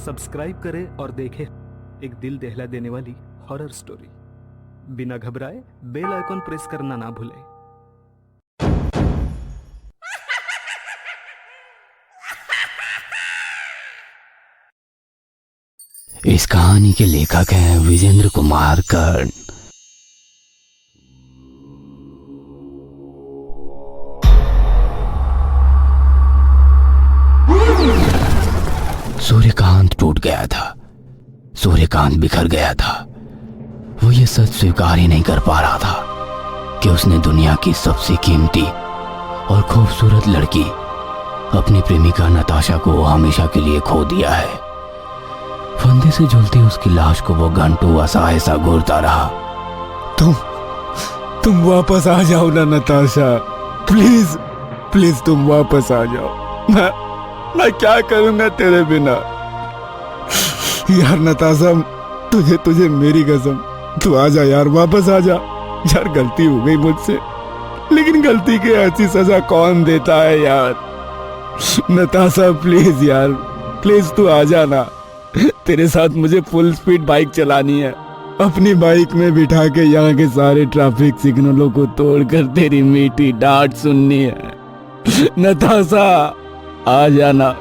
Subscribe करें और देखें एक दिल दहला देने वाली हॉरर स्टोरी। बिना घबराए बेल आइकॉन प्रेस करना ना भूलें। इस कहानी के लेखक हैं विजेंद्र कुमार कर्ण। सूर्यकांत टूट गया था, सूर्यकांत बिखर गया था। वो ये सच स्वीकार ही नहीं कर पा रहा था कि उसने दुनिया की सबसे कीमती और खूबसूरत लड़की अपनी प्रेमिका नताशा को हमेशा के लिए खो दिया है। फंदे से झूलती उसकी लाश को वो घंटों असहाय सा घूरता रहा। तुम वापस आ जाओ ना नताशा, प्लीज प्लीज तुम वापस आ जाओ। मैं क्या करूंगा तेरे बिना। यार नताशा, तुझे मेरी कसम, तू आ जा यार, वापस आ जा। यार गलती हो गई मुझसे, लेकिन गलती की ऐसी सजा कौन देता है यार। नताशा प्लीज यार, प्लीज तू आ जाना। तेरे साथ मुझे फुल स्पीड बाइक चलानी है, अपनी बाइक में बिठा के यहाँ के सारे ट्रैफिक सिग्नलों को तोड़कर तेरी मीठी डांट सुननी है। नताशा आ जाना।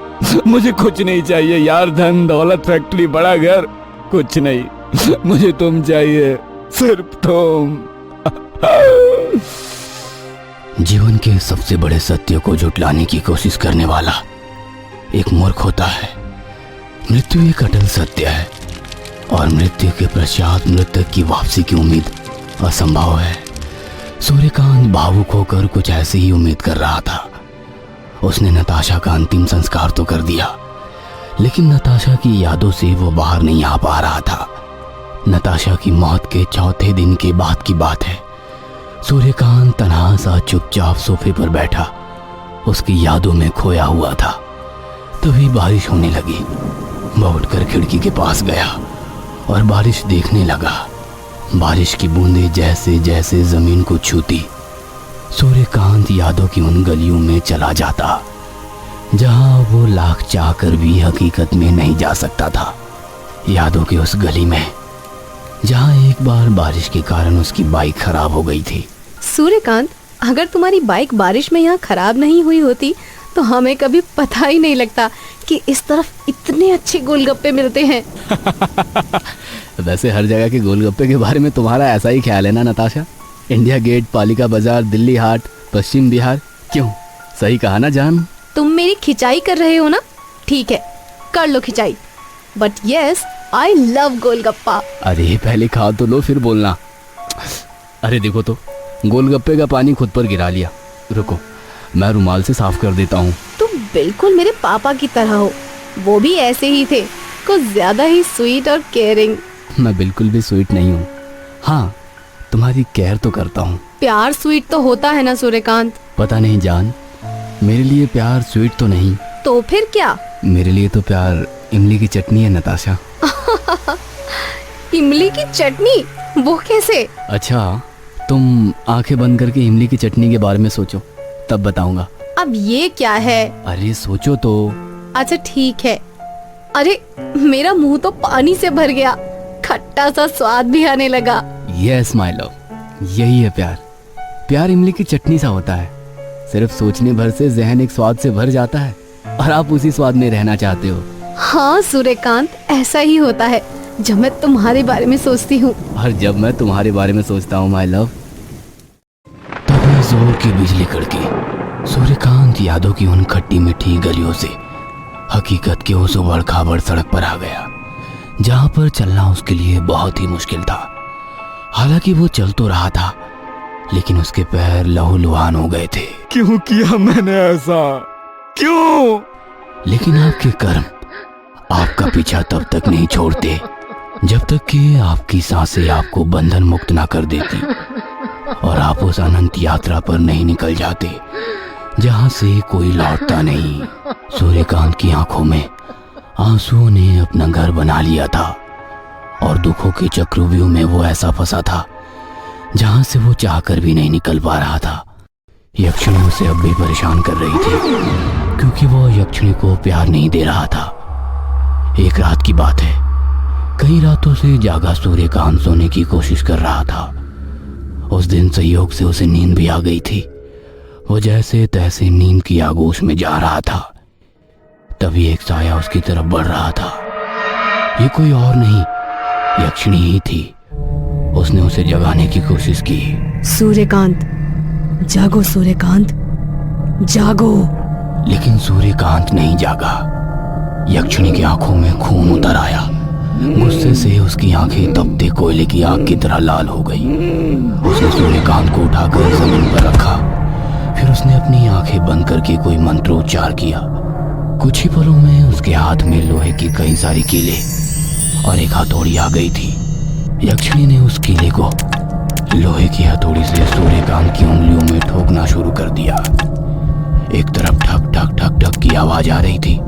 मुझे कुछ नहीं चाहिए यार, धन दौलत फैक्ट्री बड़ा घर कुछ नहीं, मुझे तुम चाहिए, सिर्फ तुम। जीवन के सबसे बड़े सत्य को झुटलाने की कोशिश करने वाला एक मूर्ख होता है। मृत्यु एक अटल सत्य है और मृत्यु के पश्चात मृतक की वापसी की उम्मीद असंभव है। सूर्यकांत भावुक होकर कुछ ऐसी ही उम्मीद कर रहा था। उसने नताशा का अंतिम संस्कार तो कर दिया, लेकिन नताशा की यादों से वो बाहर नहीं आ पा रहा था। नताशा की मौत के चौथे दिन के बाद की बात है। सूर्यकांत तन्हा सा चुपचाप सोफे पर बैठा उसकी यादों में खोया हुआ था। तभी बारिश होने लगी। वह उठकर खिड़की के पास गया और बारिश देखने लगा। बारिश की बूंदें जैसे जैसे जमीन को छूती, सूर्यकांत यादों की उन गलियों में चला जाता जहां वो लाख चाहकर भी हकीकत में नहीं जा सकता था। यादों की उस गली में जहां एक बार बारिश के कारण उसकी बाइक खराब हो गई थी। सूर्यकांत, अगर तुम्हारी बाइक बारिश में यहाँ खराब नहीं हुई होती तो हमें कभी पता ही नहीं लगता कि इस तरफ इतने अच्छे गोलगप्पे मिलते हैं। वैसे हर जगह के गोलगप्पे के बारे में तुम्हारा ऐसा ही ख्याल है ना नताशा? इंडिया गेट, पालिका बाजार, दिल्ली हाट, पश्चिम बिहार। क्यों, सही कहा ना जान? तुम मेरी खिंचाई कर रहे हो ना? ठीक है, कर लो खिंचाई, but yes, I love golgappa. अरे पहले खा तो लो फिर बोलना। अरे देखो तो, गोलगप्पे का पानी खुद पर गिरा लिया। रुको, मैं रुमाल से साफ कर देता हूँ। तुम बिल्कुल मेरे पापा की तरह हो, वो भी ऐसे ही थे, कुछ ज्यादा ही स्वीट और केयरिंग। मैं बिल्कुल भी स्वीट नहीं हूँ। हाँ, तुम्हारी केयर तो करता हूँ। प्यार स्वीट तो होता है ना सूर्यकांत? पता नहीं जान, मेरे लिए प्यार स्वीट तो नहीं। तो फिर क्या? मेरे लिए तो प्यार इमली की चटनी है नताशा। इमली की चटनी? वो कैसे? अच्छा, तुम आंखें बंद करके इमली की चटनी के बारे में सोचो, तब बताऊंगा। अब ये क्या है? अरे सोचो तो। अच्छा ठीक है। अरे मेरा मुंह तो पानी से भर गया, खट्टा सा स्वाद भी आने लगा। यस माय लव, यही है प्यार। प्यार इमली की चटनी सा होता है। सिर्फ सोचने भर से जहन एक स्वाद से भर जाता है और आप उसी स्वाद में रहना चाहते हो। हाँ सूर्यकांत, ऐसा ही होता है जब मैं तुम्हारे बारे में सोचती हूँ। और जब मैं तुम्हारे बारे में सोचता हूँ माय लव। तभी जोर की बिजली कड़की। सूर्यकांत यादों की उन खट्टी मीठी गलियों से हकीकत के उस उबड़ खाबड़ सड़क पर आ गया जहां पर चलना उसके लिए बहुत ही मुश्किल था। हालांकि वो चल तो रहा था, लेकिन उसके पैर लहूलुहान हो गए थे। क्यों किया मैंने ऐसा, क्यों? लेकिन आपके कर्म आपका पीछा तब तक नहीं छोड़ते जब तक कि आपकी सांसें आपको बंधन मुक्त ना कर देती और आप उस अनंत यात्रा पर नहीं निकल जाते जहां से कोई लौटता नहीं। सूर्यकांत की आंखों में आंसुओं ने अपना घर बना लिया था और दुखों के चक्रव्यूह में वो ऐसा फंसा था जहां से वो चाहकर भी नहीं निकल पा रहा था। यक्षिणी उसे अब भी परेशान कर रही थी क्योंकि वो यक्षिणी को प्यार नहीं दे रहा था। एक रात की बात है। कई रातों से जागा सूर्यकांत सोने की कोशिश कर रहा था। उस दिन संयोग से उसे नींद भी आ गई थी। वो जैसे तैसे नींद की आगोश में जा रहा था, तभी एक साया उसकी तरफ बढ़ रहा था। ये कोई और नहीं, यक्षिणी ही थी। उसने उसे जगाने की कोशिश की। सूर्यकांत, जागो सूर्यकांत, जागो। लेकिन सूर्यकांत नहीं जागा। यक्षिणी की आंखों में खून उतर आया। गुस्से से उसकी आंखें तपते कोयले की आग की तरह लाल हो गई। उसने सूर्यकांत को उठाकर जमीन पर रखा। फिर उसने अपनी आंखें बंद करके कोई मंत्रोच्चार किया। कुछ ही पलों में उसके हाथ में लोहे की कई सारी कीले और एक हथौड़ी आ गई थी। यक्षिणी ने उस कीले को लोहे की हथौड़ी से सूर्यकांत की उंगलियों में ठोकना शुरू कर दिया। एक तरफ ठक ठक ठक ठक की आवाज आ रही थी,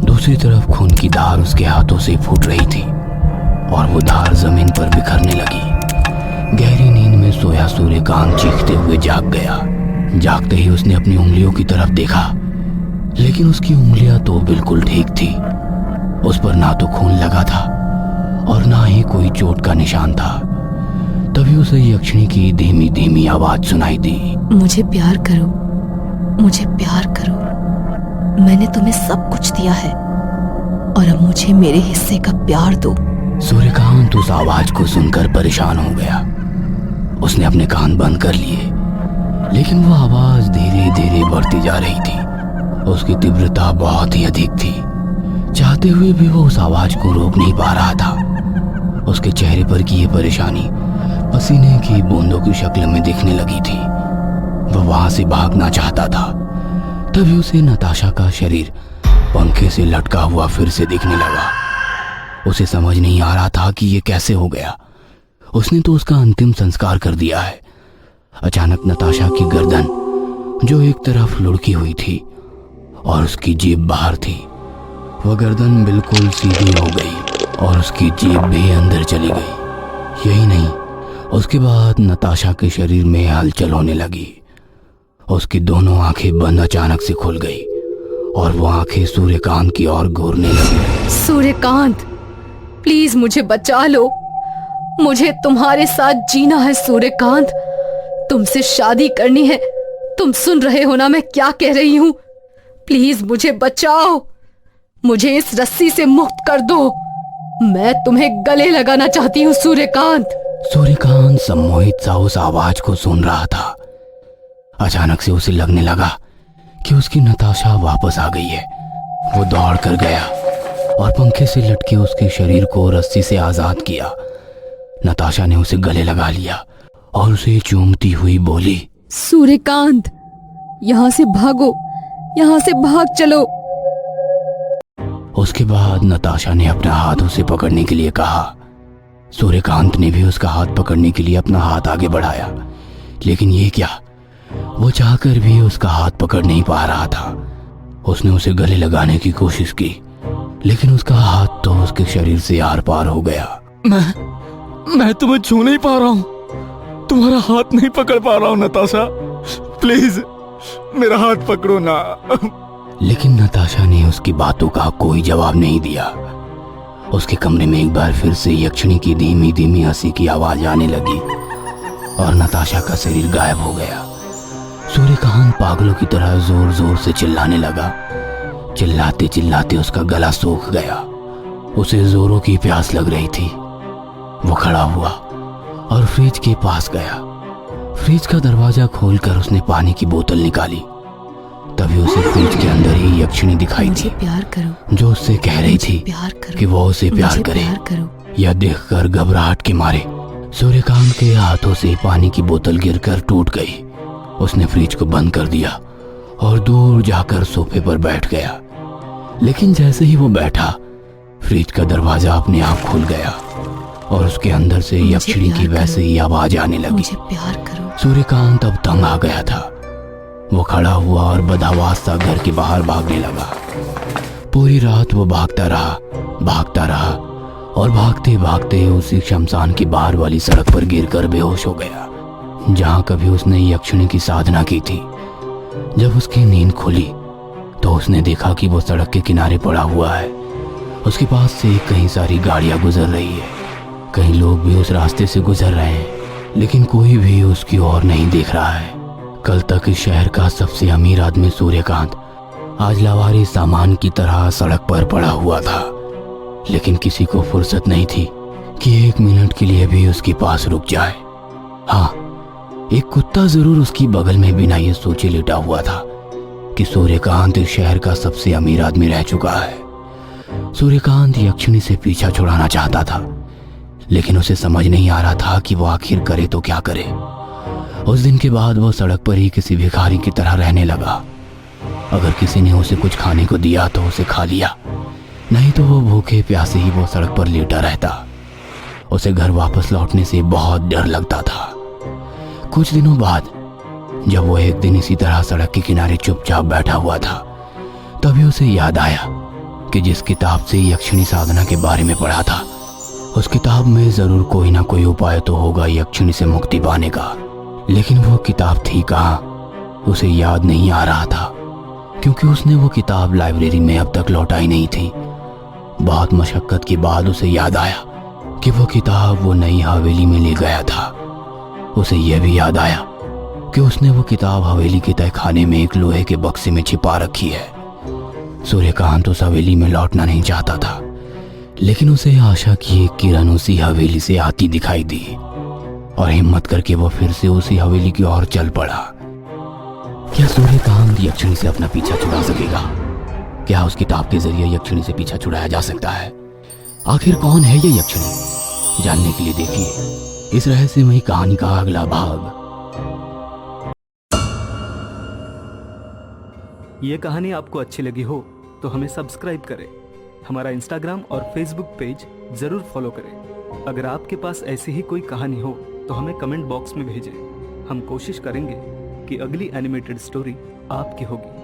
दूसरी तरफ खून की धार उसके हाथों से फूट रही थी और वो धार जमीन पर बिखरने लगी। गहरी नींद में सोया सूर्यकांत चीखते हुए जाग गया। जागते ही उसने अपनी उंगलियों की तरफ देखा, लेकिन उसकी उंगलियां तो बिल्कुल ठीक थी। उस पर ना तो खून लगा था और ना ही कोई चोट का निशान था। तभी उसे यक्षिणी की धीमी धीमी आवाज सुनाई दी। मुझे प्यार करो, मुझे प्यार करो। मैंने तुम्हें सब कुछ दिया है और अब मुझे मेरे हिस्से का प्यार दो। सूर्यकांत उस आवाज को सुनकर परेशान हो गया। उसने अपने कान बंद कर लिए, लेकिन वो आवाज धीरे धीरे बढ़ती जा रही थी। उसकी तीव्रता बहुत ही अधिक थी। चाहते हुए भी वो उस आवाज को रोक नहीं पा रहा था। उसके चेहरे पर की ये परेशानी पसीने की बूंदों की शक्ल में दिखने लगी थी। वह वहां से भागना चाहता था। तभी उसे नताशा का शरीर पंखे से लटका हुआ फिर से दिखने लगा। उसे समझ नहीं आ रहा था कि ये कैसे हो गया। उसने तो उसका अंतिम संस्कार कर दिया है। अचानक नताशा की गर्दन, जो एक तरफ लुढ़की हुई थी और उसकी जीभ बाहर थी, वह गर्दन बिल्कुल सीधी हो गई और उसकी जीभ भी अंदर चली गई। यही नहीं, उसके बाद नताशा के शरीर में हलचल होने लगी। उसकी दोनों आंखें बंद अचानक से खुल गई और वो आंखें सूर्यकांत की ओर घूरने लगी। सूर्यकांत, प्लीज मुझे बचा लो। मुझे तुम्हारे साथ जीना है सूर्यकांत। तुमसे शादी करनी है। तुम सुन रहे हो ना मैं क्या कह रही हूँ? प्लीज मुझे बचाओ। मुझे इस रस्सी से मुक्त कर दो। मैं तुम्हें गले लगाना चाहती हूँ सूर्यकांत। सूर्यकांत सम्मोहित सा उस आवाज को सुन रहा था। अचानक से उसे लगने लगा कि उसकी नताशा वापस आ गई है। वो दौड़ कर गया और पंखे से लटके उसके शरीर को रस्सी से आजाद किया। नताशा ने उसे गले लगा लिया और उसे चूमती हुई बोली, सूर्यकांत, यहाँ से भागो, यहाँ से भाग चलो। उसके बाद नताशा ने अपना हाथ उसे पकड़ने के लिए कहा। सूर्यकांत ने भी उसका हाथ पकड़ने के लिए अपना हाथ आगे बढ़ाया, लेकिन ये क्या, वो चाहकर भी उसका हाथ पकड़ नहीं पा रहा था। उसने उसे गले लगाने की कोशिश की, लेकिन उसका हाथ तो उसके शरीर से आर पार हो गया। मैं तुम्हें छू नहीं पा रहा हूँ, तुम्हारा हाथ नहीं पकड़ पा रहा हूँ नताशा। प्लीज मेरा हाथ पकड़ो ना। लेकिन नताशा ने उसकी बातों का कोई जवाब नहीं दिया। उसके कमरे में एक बार फिर से यक्षिणी की धीमी धीमी हंसी की आवाज आने लगी और नताशा का शरीर गायब हो गया। सूर्यकांत पागलों की तरह जोर जोर से चिल्लाने लगा। चिल्लाते चिल्लाते उसका गला सूख गया। उसे जोरों की प्यास लग रही थी। वो खड़ा हुआ और फ्रिज के पास गया। फ्रिज का दरवाजा खोलकर उसने पानी की बोतल निकाली। तभी उसे फ्रिज के अंदर ही यक्षिणी दिखाई दी, प्यार करो, जो उससे कह रही थी कि वो उसे प्यार करे। यह देखकर घबराहट के मारे सूर्यकांत के हाथों से पानी की बोतल गिरकर टूट गई। उसने फ्रिज को बंद कर दिया और दूर जाकर सोफे पर बैठ गया। लेकिन जैसे ही वो बैठा, फ्रिज का दरवाजा अपने आप खुल गया और उसके अंदर से यक्षिणी की वैसे ही आवाज आने लगी, मुझे प्यार करो। सूर्यकांत अब तंग आ गया था। वो खड़ा हुआ और बदहवास सा घर के बाहर भागने लगा। पूरी रात वो भागता रहा और भागते भागते उसी शमशान की बाहर वाली सड़क पर गिरकर बेहोश हो गया, जहां कभी उसने यक्षिणी की साधना की थी। जब उसकी नींद खुली तो उसने देखा कि वो सड़क के किनारे पड़ा हुआ है उसके पास से कई सारी गाड़ियां गुजर रही है, कई लोग भी उस रास्ते से गुजर रहे हैं, लेकिन कोई भी उसकी ओर नहीं देख रहा है। कल तक इस शहर का सबसे अमीर आदमी सूर्यकांत आज लावारिस सामान की तरह सड़क पर पड़ा हुआ था, लेकिन किसी को फुर्सत नहीं थी कि 1 मिनट के लिए भी उसके पास रुक जाए। हाँ, एक कुत्ता जरूर उसकी बगल में बिना ये सोचे लेटा हुआ था कि सूर्यकांत इस शहर का सबसे अमीर आदमी रह चुका है। सूर्यकांत यक्षिणी से पीछा छुड़ाना चाहता था, लेकिन उसे समझ नहीं आ रहा था कि वो आखिर करे तो क्या करे। उस दिन के बाद वो सड़क पर ही किसी भिखारी की तरह रहने लगा। अगर किसी ने उसे कुछ खाने को दिया तो उसे खा लिया, नहीं तो वो भूखे प्यासे ही वो सड़क पर लेटा रहता। उसे घर वापस लौटने से बहुत डर लगता था। कुछ दिनों बाद जब वो एक दिन इसी तरह सड़क के किनारे चुपचाप बैठा हुआ था, तभी उसे याद आया कि जिस किताब से यक्षिणी साधना के बारे में पढ़ा था, उस किताब में जरूर कोई ना कोई उपाय तो होगा यक्षिणी से मुक्ति पाने का। लेकिन वो किताब थी कहाँ, उसे याद नहीं आ रहा था, क्योंकि उसने वो किताब लाइब्रेरी में अब तक लौटाई नहीं थी। बहुत मशक्कत के बाद उसे याद आया कि वो किताब वो नई हवेली में ले गया था। उसे यह भी याद आया कि उसने वो किताब हवेली के तहखाने में एक लोहे के बक्से में छिपा रखी है। सूर्यकांत उस हवेली में लौटना नहीं चाहता था, लेकिन उसे आशा की एक किरण उसी हवेली से आती दिखाई दी और हिम्मत करके वो फिर से उसी हवेली की ओर चल पड़ा। क्या सूर्यकांत यक्षिणी से अपना पीछा छुड़ा सकेगा? क्या उस किताब के जरिए यक्षिणी से पीछा छुड़ाया जा सकता है? आखिर कौन है ये यक्षिणी? जानने के लिए देखिए इस रहस्यमयी कहानी का अगला भाग। ये कहानी आपको अच्छी लगी हो तो हमें सब्सक्राइब करें, हमारा इंस्टाग्राम और फेसबुक पेज जरूर फॉलो करें। अगर आपके पास ऐसी ही कोई कहानी हो तो हमें कमेंट बॉक्स में भेजें। हम कोशिश करेंगे कि अगली एनिमेटेड स्टोरी आपकी होगी।